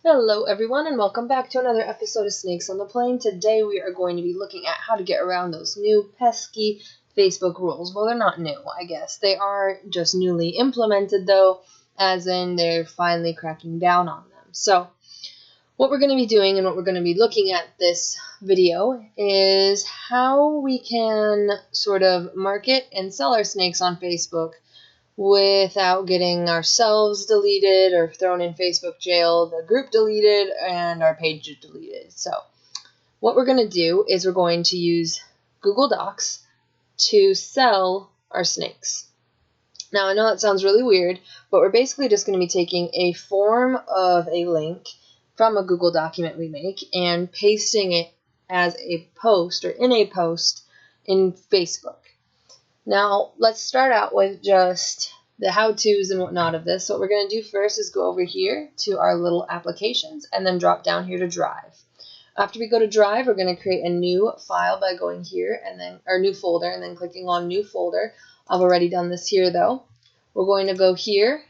Hello everyone and welcome back to another episode of Snakes on the Plane. Today we are going to be looking at how to get around those new pesky Facebook rules. Well, they're not new, I guess. They are just newly implemented though, as in they're finally cracking down on them. So what we're going to be doing and what we're going to be looking at this video is how we can sort of market and sell our snakes on Facebook without getting ourselves deleted or thrown in Facebook jail, the group deleted, and our page deleted. So what we're going to do is we're going to use Google Docs to sell our snakes. Now, I know that sounds really weird, but we're basically just going to be taking a form of a link from a Google document we make and pasting it as a post or in a post in Facebook. Now, let's start out with just the how-tos and whatnot of this. So what we're going to do first is go over here to our little applications and then drop down here to Drive. After we go to Drive, we're going to create a new file by going here and then, or new folder, and then clicking on New Folder. I've already done this here though. We're going to go here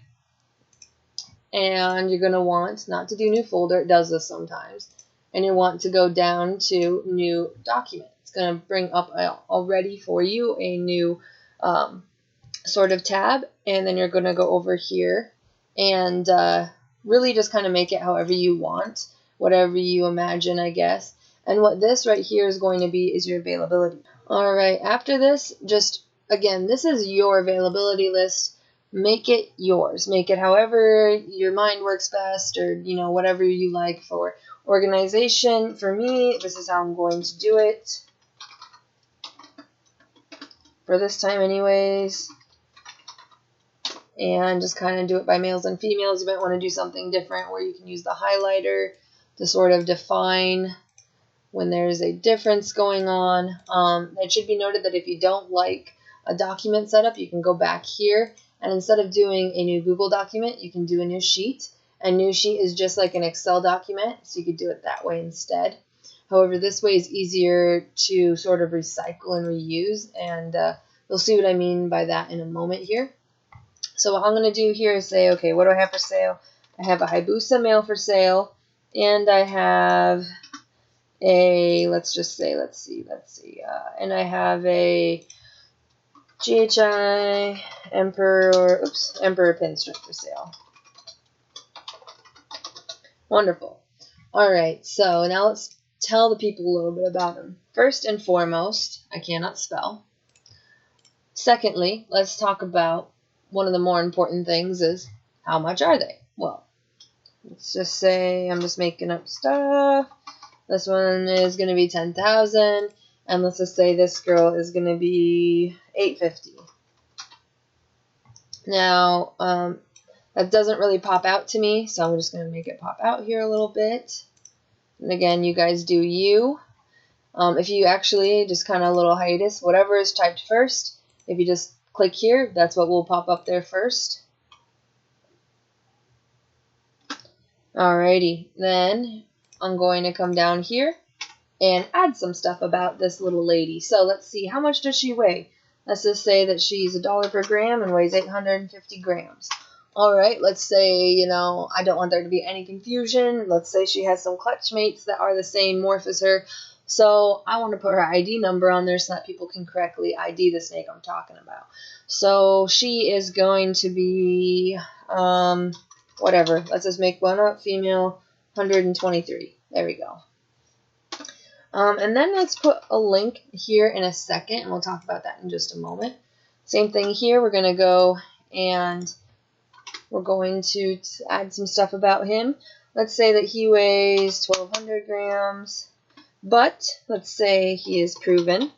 and you're going to want not to do New Folder. It does this sometimes. And you want to go down to New Document. It's going to bring up already for you a new sort of tab, and then you're going to go over here and really just kind of make it however you want, whatever you imagine, I guess. And what this right here is going to be is your availability. All right, after this, just again, this is your availability list. Make it yours. Make it however your mind works best, or whatever you like for organization. For me, this is how I'm going to do it for this time anyways, and just kind of do it by males and females. You might want to do something different where you can use the highlighter to sort of define when there's a difference going on. It should be noted that if you don't like a document setup, you can go back here, and instead of doing a new Google document, you can do a new sheet. A new sheet is just like an Excel document, so you could do it that way instead. However, this way is easier to sort of recycle and reuse, and you'll see what I mean by that in a moment here. So what I'm going to do here is say, okay, what do I have for sale? I have a Hayabusa male for sale, and I have a, and I have a GHI Emperor Pinstripe for sale. Wonderful. All right, so now let's tell the people a little bit about them. First and foremost, I cannot spell. Secondly, let's talk about one of the more important things is how much are they? Well, let's just say I'm just making up stuff. This one is going to be 10,000, and let's just say this girl is going to be 850. Now, that doesn't really pop out to me, so I'm just going to make it pop out here a little bit. And again, you guys do you. If you actually just kind of a little hiatus, whatever is typed first, if you just click here, that's what will pop up there first. Alrighty, then I'm going to come down here and add some stuff about this little lady. So let's see, how much does she weigh? Let's just say that she's $1 per gram and weighs 850 grams. Alright, let's say, I don't want there to be any confusion. Let's say she has some clutch mates that are the same morph as her. So I want to put her ID number on there so that people can correctly ID the snake I'm talking about. So she is going to be, whatever. Let's just make one up, female, 123. There we go. And then let's put a link here in a second, and we'll talk about that in just a moment. Same thing here. We're going to go and we're going to add some stuff about him. Let's say that he weighs 1,200 grams, but let's say he is proven.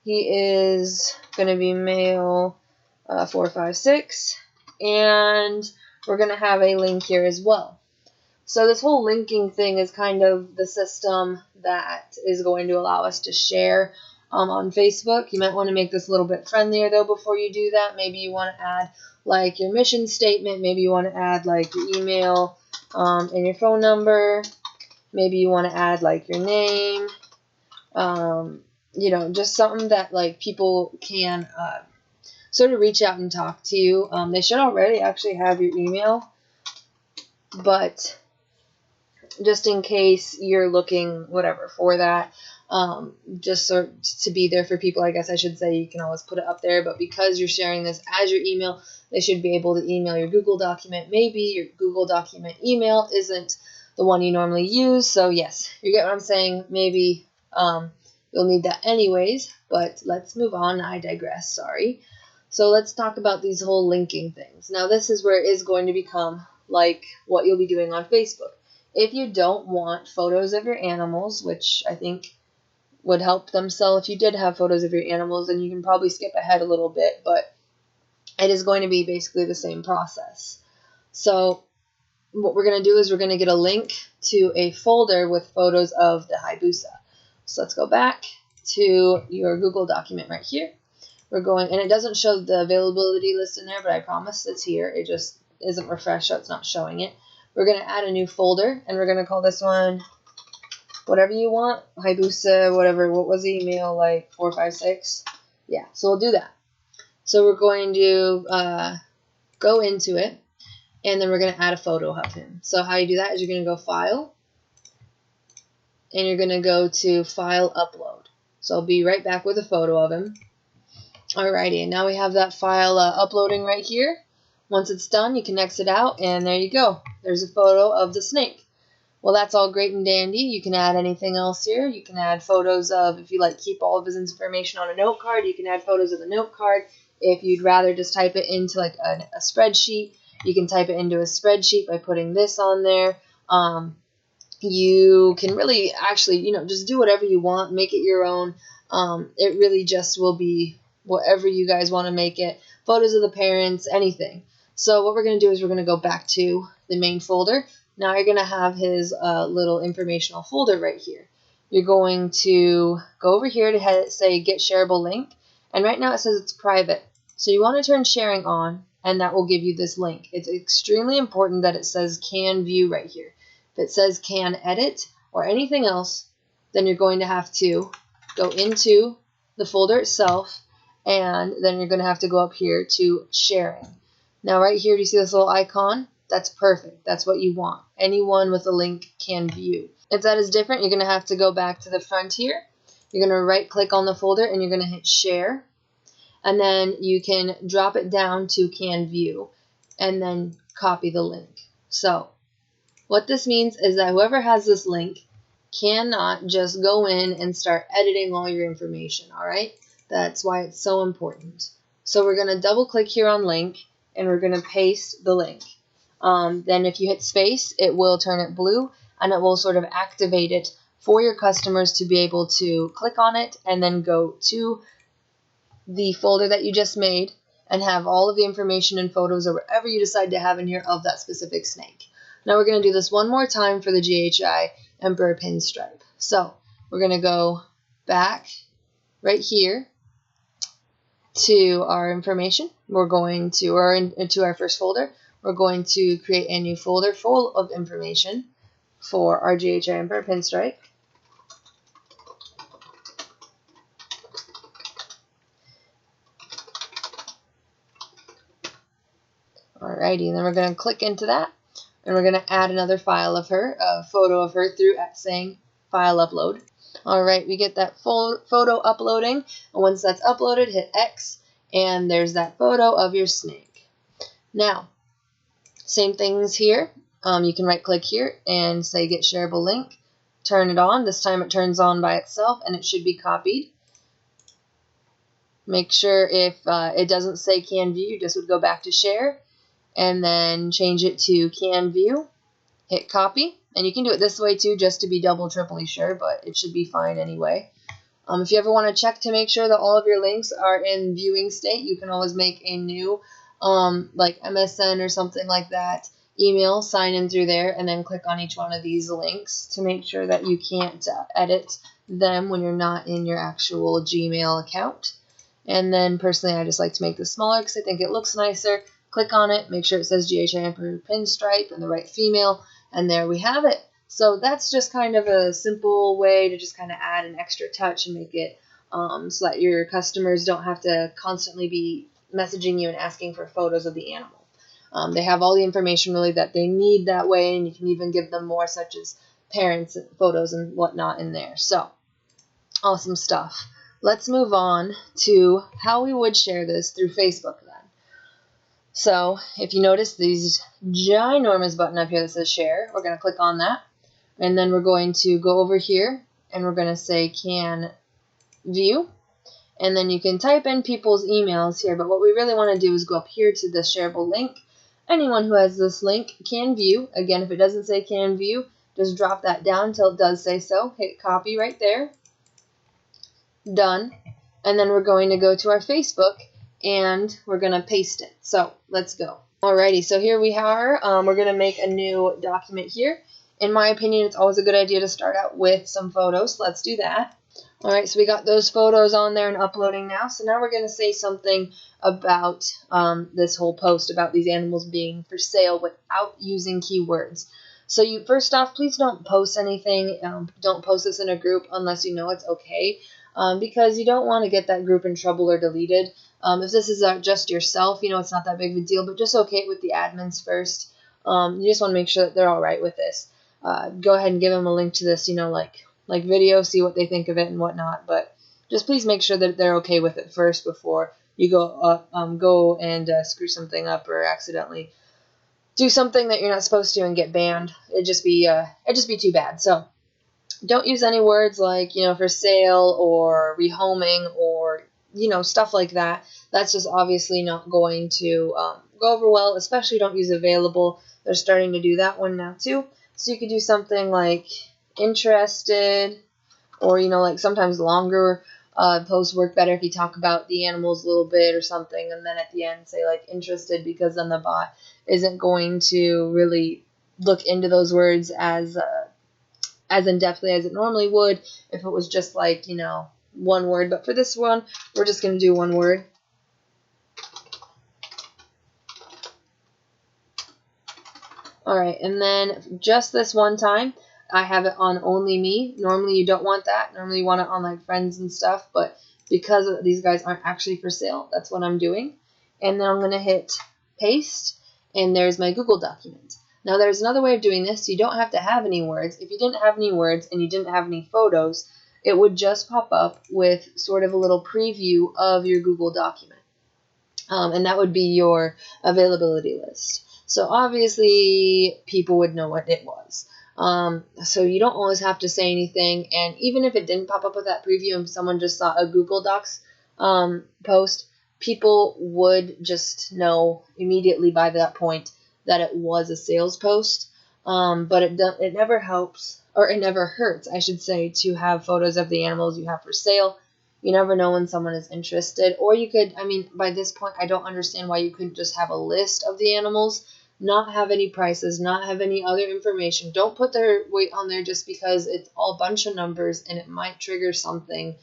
He is going to be male 456, and we're going to have a link here as well. So this whole linking thing is kind of the system that is going to allow us to share on Facebook. You might want to make this a little bit friendlier though before you do that. Maybe you want to add like your mission statement. Maybe you want to add like your email and your phone number. Maybe you want to add like your name. Just something that like people can sort of reach out and talk to you. They should already actually have your email, but just in case you're looking whatever for that. Just so to be there for people, I guess I should say. You can always put it up there, but because you're sharing this as your email, they should be able to email your Google document. Maybe your Google document email isn't the one you normally use, so yes, you get what I'm saying. Maybe you'll need that anyways, but let's move on. I digress, sorry. So let's talk about these whole linking things. Now this is where it is going to become like what you'll be doing on Facebook. If you don't want photos of your animals, which I think would help them sell if you did have photos of your animals, then you can probably skip ahead a little bit, but it is going to be basically the same process. So what we're going to do is we're going to get a link to a folder with photos of the Hayabusa. So let's go back to your Google document right here. We're going, and it doesn't show the availability list in there, but I promise it's here. It just isn't refreshed, so it's not showing it. We're going to add a new folder, and we're going to call this one whatever you want. Hayabusa, whatever. What was the email, like 456? Yeah, so we'll do that. So we're going to go into it, and then we're going to add a photo of him. So how you do that is you're going to go File, and you're going to go to File Upload. So I'll be right back with a photo of him. Alrighty, and now we have that file uploading right here. Once it's done, you can exit out, and there you go. There's a photo of the snake. Well, that's all great and dandy. You can add anything else here. You can add photos of, if you like keep all of his information on a note card, you can add photos of the note card. If you'd rather just type it into like a spreadsheet, you can type it into a spreadsheet by putting this on there. You can really actually, just do whatever you want, make it your own. It really just will be whatever you guys want to make it. Photos of the parents, anything. So what we're going to do is we're going to go back to the main folder. Now you're going to have his little informational folder right here. You're going to go over here to say Get Shareable Link. And right now it says it's private. So you want to turn sharing on, and that will give you this link. It's extremely important that it says Can View right here. If it says Can Edit or anything else, then you're going to have to go into the folder itself, and then you're going to have to go up here to sharing. Now right here, do you see this little icon? That's perfect. That's what you want. Anyone with a link can view. If that is different, you're going to have to go back to the front here. You're going to right click on the folder and you're going to hit share. And then you can drop it down to can view and then copy the link. So what this means is that whoever has this link cannot just go in and start editing all your information, all right? That's why it's so important. So we're going to double click here on link, and we're going to paste the link. Then if you hit space, it will turn it blue, and it will sort of activate it for your customers to be able to click on it and then go to the folder that you just made and have all of the information and photos or whatever you decide to have in here of that specific snake. Now we're going to do this one more time for the GHI Emperor Pinstripe. So we're going to go back right here to our information. We're going to, or into our first folder, we're going to create a new folder full of information for our GHI Emperor Pinstripe. Alrighty, and then we're going to click into that, and we're going to add another file of her, a photo of her through saying File Upload. Alright, we get that full photo uploading, and once that's uploaded, hit X, and there's that photo of your snake. Now, same things here. You can right click here and say Get Shareable Link, turn it on. This time it turns on by itself, and it should be copied. Make sure if it doesn't say Can View, you just would go back to Share, and then change it to Can View, hit copy, and you can do it this way too just to be triply sure, but it should be fine anyway. If you ever want to check to make sure that all of your links are in viewing state, you can always make a new like MSN or something like that email, sign in through there, and then click on each one of these links to make sure that you can't edit them when you're not in your actual Gmail account. And then personally I just like to make this smaller because I think it looks nicer. Click on it, make sure it says GHI Emperor Pinstripe and the right female, and there we have it. So that's just kind of a simple way to just kind of add an extra touch and make it so that your customers don't have to constantly be messaging you and asking for photos of the animal. They have all the information really that they need that way, and you can even give them more, such as parents' photos and whatnot in there. So, awesome stuff. Let's move on to how we would share this through Facebook then. So, if you notice these ginormous button up here that says share, we're going to click on that, and then we're going to go over here, and we're going to say can view. And then you can type in people's emails here, but what we really want to do is go up here to the shareable link. Anyone who has this link can view. Again, if it doesn't say can view, just drop that down until it does say so. Hit copy right there. Done. And then we're going to go to our Facebook and we're going to paste it. So let's go. Alrighty, so here we are. We're going to make a new document here. In my opinion, it's always a good idea to start out with some photos. Let's do that. Alright, so we got those photos on there and uploading now. So now we're going to say something about this whole post about these animals being for sale without using keywords. So you first off, please don't post anything. Don't post this in a group unless you know it's okay, because you don't want to get that group in trouble or deleted. If this is just yourself, it's not that big of a deal, but just okay it with the admins first. You just want to make sure that they're all right with this. Go ahead and give them a link to this, like video, see what they think of it and whatnot, but just please make sure that they're okay with it first before you go and screw something up or accidentally do something that you're not supposed to and get banned. It'd just be too bad. So don't use any words like for sale or rehoming or stuff like that. That's just obviously not going to go over well. Especially don't use available. They're starting to do that one now too. So you could do something like interested, or like sometimes longer posts work better if you talk about the animals a little bit or something, and then at the end say like interested, because then the bot isn't going to really look into those words as in-depthly as it normally would if it was just like one word. But for this one, we're just going to do one word. Alright, and then just this one time, I have it on only me. Normally you don't want that. Normally you want it on like friends and stuff, but because these guys aren't actually for sale, that's what I'm doing. And then I'm going to hit paste, and there's my Google document. Now there's another way of doing this. You don't have to have any words. If you didn't have any words and you didn't have any photos, it would just pop up with sort of a little preview of your Google document. And that would be your availability list. So obviously people would know what it was. So you don't always have to say anything, and even if it didn't pop up with that preview and someone just saw a Google Docs post, people would just know immediately by that point that it was a sales post. But it never helps, or it never hurts, I should say, to have photos of the animals you have for sale. You never know when someone is interested. Or you could, by this point, I don't understand why you couldn't just have a list of the animals, not have any prices, not have any other information. Don't put their weight on there just because it's all a bunch of numbers and it might trigger something.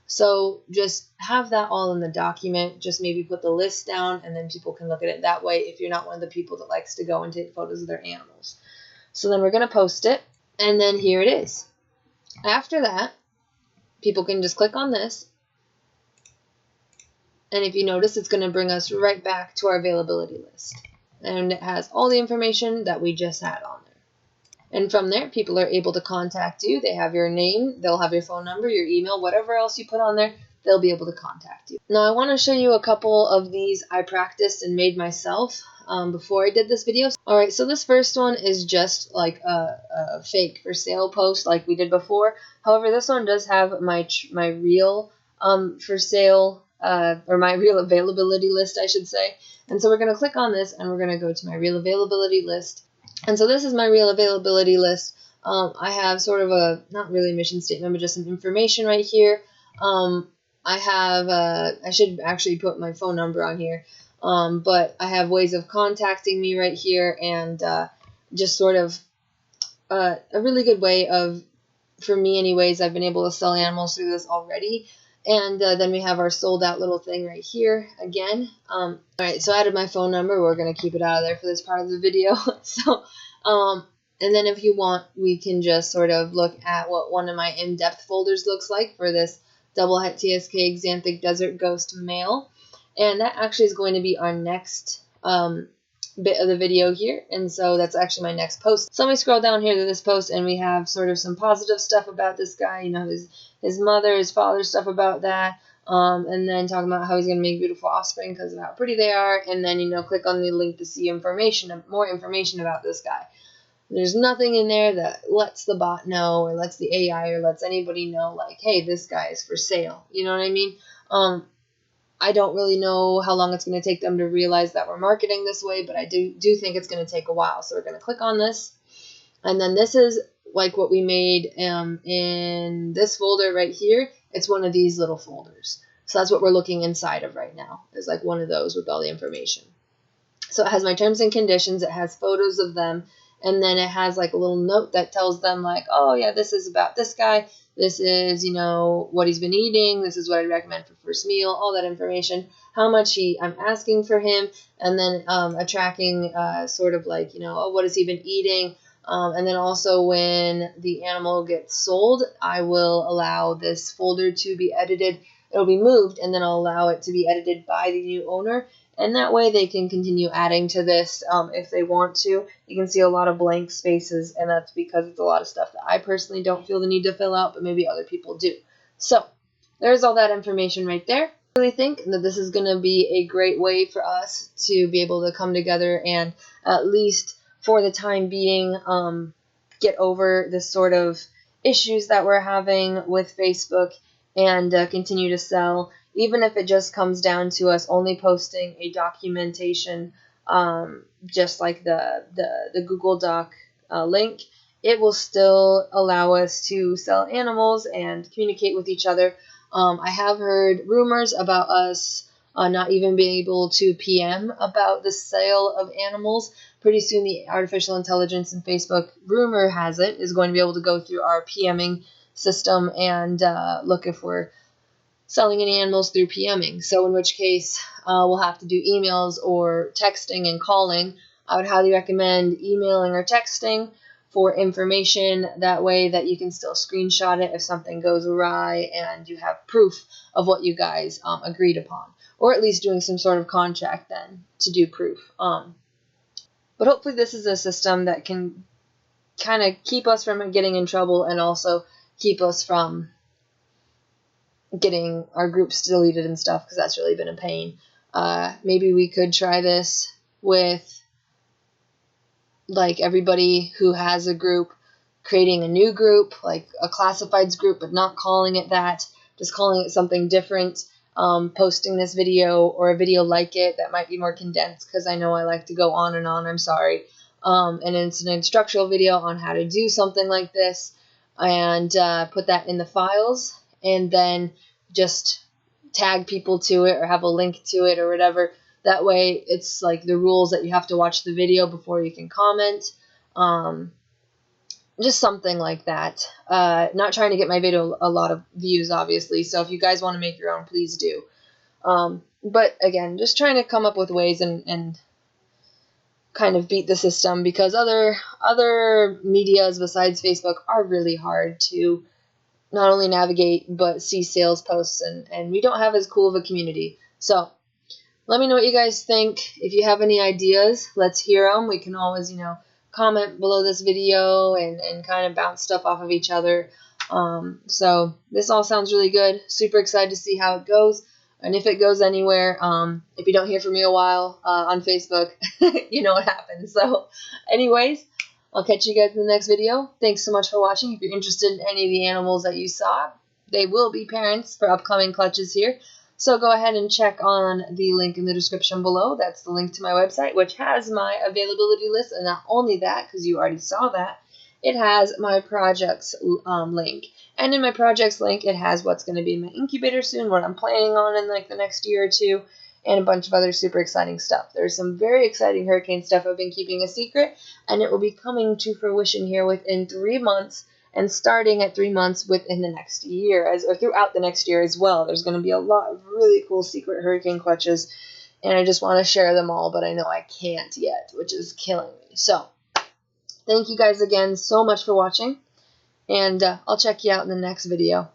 So just have that all in the document. Just maybe put the list down, and then people can look at it that way if you're not one of the people that likes to go and take photos of their animals. So then we're going to post it, and then here it is. After that, people can just click on this, and if you notice, it's going to bring us right back to our availability list. And it has all the information that we just had on there. And from there, people are able to contact you. They have your name, they'll have your phone number, your email, whatever else you put on there, they'll be able to contact you. Now, I want to show you a couple of these I practiced and made myself before I did this video. Alright, so this first one is just like a fake for sale post like we did before. However, this one does have my real for sale, or my real availability list, I should say. And so we're going to click on this, and we're going to go to my real availability list. And so this is my real availability list. I have sort of a, not really mission statement, but just some information right here. I should actually put my phone number on here. But I have ways of contacting me right here, and just sort of a really good way of, for me anyways, I've been able to sell animals through this already. And then we have our sold out little thing right here again. Alright, so I added my phone number. We're going to keep it out of there for this part of the video. So, and then if you want, we can just sort of look at what one of my in-depth folders looks like for this double het TSK Xanthic Desert Ghost male. And that actually is going to be our next bit of the video here, and so that's actually my next post. So let me scroll down here to this post, and we have sort of some positive stuff about this guy, you know, his mother, his father, stuff about that, and then talking about how he's going to make beautiful offspring because of how pretty they are, and then, you know, click on the link to see more information about this guy. There's nothing in there that lets the bot know or lets the AI or lets anybody know, like, hey, this guy is for sale. You know what I mean? I don't really know how long it's going to take them to realize that we're marketing this way, but I do think it's going to take a while. So we're going to click on this. And then this is like what we made in this folder right here. It's one of these little folders. So that's what we're looking inside of right now. It's like one of those with all the information. So it has my terms and conditions. It has photos of them. And then it has like a little note that tells them like, oh yeah, this is about this guy. This is, you know, what he's been eating. This is what I recommend for first meal. All that information. How much I'm asking for him. And then a tracking sort of like, you know, oh, what has he been eating? And then also when the animal gets sold, I will allow this folder to be edited. It'll be moved, and then I'll allow it to be edited by the new owner. And that way they can continue adding to this if they want to. You can see a lot of blank spaces, and that's because it's a lot of stuff that I personally don't feel the need to fill out, but maybe other people do. So there's all that information right there. I really think that this is going to be a great way for us to be able to come together and at least for the time being get over this sort of issues that we're having with Facebook and continue to sell. Even if it just comes down to us only posting a documentation, just like the Google Doc link, it will still allow us to sell animals and communicate with each other. I have heard rumors about us not even being able to PM about the sale of animals. Pretty soon the artificial intelligence in Facebook, rumor has it, is going to be able to go through our PMing system and look if we're selling any animals through PMing. So in which case we'll have to do emails or texting and calling. I would highly recommend emailing or texting for information. That way that you can still screenshot it if something goes awry and you have proof of what you guys agreed upon. Or at least doing some sort of contract then to do proof. But hopefully this is a system that can kind of keep us from getting in trouble and also keep us from getting our groups deleted and stuff, because that's really been a pain. Maybe we could try this with like everybody who has a group creating a new group, like a classifieds group, but not calling it that, just calling it something different, posting this video or a video like it that might be more condensed, because I know I like to go on and on, I'm sorry. And it's an instructional video on how to do something like this, and put that in the files, and then just tag people to it or have a link to it or whatever. That way it's like the rules that you have to watch the video before you can comment. Just something like that. Not trying to get my video a lot of views, obviously, so if you guys want to make your own, please do. But again, just trying to come up with ways and kind of beat the system, because other medias besides Facebook are really hard to not only navigate but see sales posts, and we don't have as cool of a community. So let me know what you guys think. If you have any ideas, let's hear them. We can always, you know, comment below this video and kind of bounce stuff off of each other. So this all sounds really good. Super excited to see how it goes. And if it goes anywhere, if you don't hear from me a while on Facebook, you know what happens. So anyways, I'll catch you guys in the next video. Thanks so much for watching. If you're interested in any of the animals that you saw, they will be parents for upcoming clutches here. So go ahead and check on the link in the description below. That's the link to my website, which has my availability list. And not only that, because you already saw that, it has my projects link. And in my projects link, it has what's going to be in my incubator soon, what I'm planning on in like the next year or two, and a bunch of other super exciting stuff. There's some very exciting hurricane stuff I've been keeping a secret, and it will be coming to fruition here within 3 months, and starting at 3 months within the next year, or throughout the next year as well. There's going to be a lot of really cool secret hurricane clutches, and I just want to share them all, but I know I can't yet, which is killing me. So thank you guys again so much for watching, and I'll check you out in the next video.